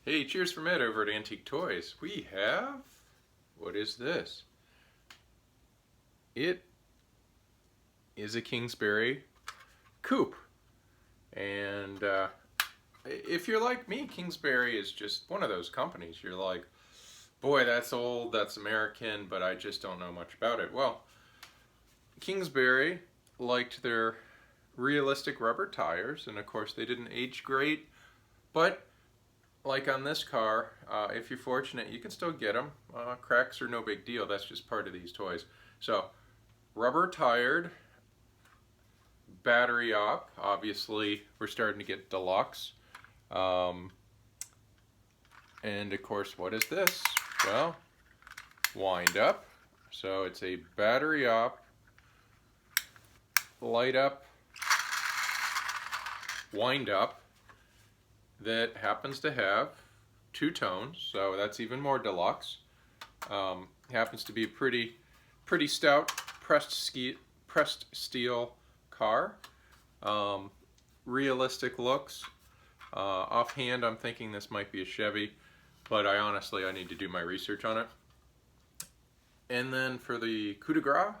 Hey, cheers from Ed over at Antique Toys. We have, what is this? It is a Kingsbury Coupe. And if you're like me, Kingsbury is just one of those companies. You're like, boy, that's old, that's American, but I just don't know much about it. Well, Kingsbury liked their realistic rubber tires, and of course they didn't age great, but like on this car, if you're fortunate, you can still get them. Cracks are no big deal. That's just part of these toys. So, rubber tired, battery op. Obviously, we're starting to get deluxe. And of course, what is this? Well, wind up. So it's a battery op, light up, wind up, that happens to have two tones, so that's even more deluxe. Happens to be a pretty stout pressed steel car. Realistic looks. Offhand, I'm thinking this might be a Chevy, but I need to do my research on it. And then for the coup de grace,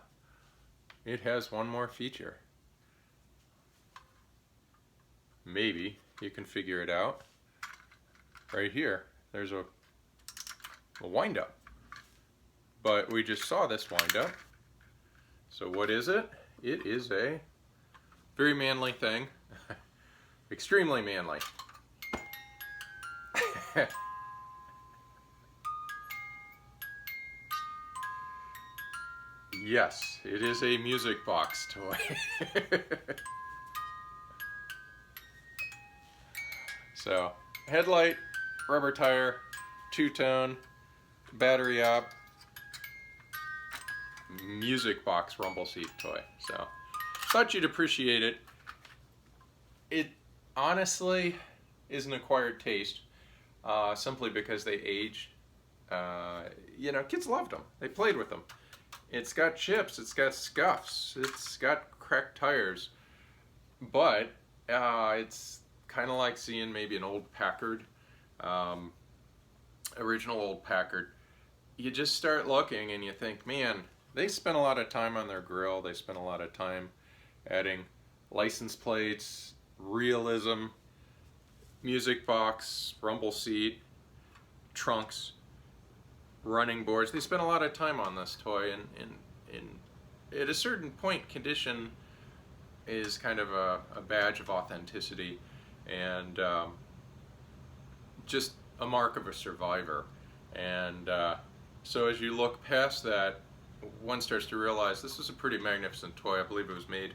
it has one more feature. Maybe you can figure it out. Right here, there's a wind up. But we just saw this wind up. So what is it? It is a very manly thing. Extremely manly. Yes, it is a music box toy. So, headlight, rubber tire, two-tone, battery op, music box rumble seat toy. So, thought you'd appreciate it. It honestly is an acquired taste, simply because they aged. You know, kids loved them. They played with them. It's got chips, it's got scuffs, it's got cracked tires, but it's kind of like seeing maybe an old Packard, original old Packard. You just start looking and you think, man, they spent a lot of time on their grill. They spent a lot of time adding license plates, realism, music box, rumble seat, trunks, running boards. They spent a lot of time on this toy, and at a certain point, condition is kind of a badge of authenticity, and just a mark of a survivor. And so as you look past that, one starts to realize this is a pretty magnificent toy. I believe it was made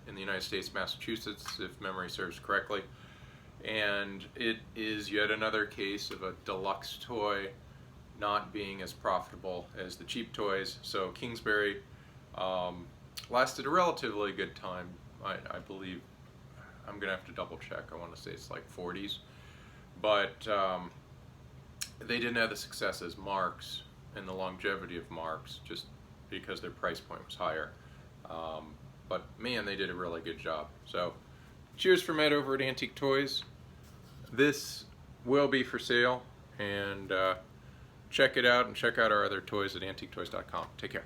in the United States, Massachusetts, if memory serves correctly. And it is yet another case of a deluxe toy not being as profitable as the cheap toys. So Kingsbury lasted a relatively good time. I believe, I'm gonna have to double check, I want to say it's like 40s, but they didn't have the success as Marks and the longevity of Marks, just because their price point was higher. But man, they did a really good job. So cheers from Ed over at Antique Toys. This will be for sale, and check it out, and check out our other toys at AntiqueToys.com. Take care.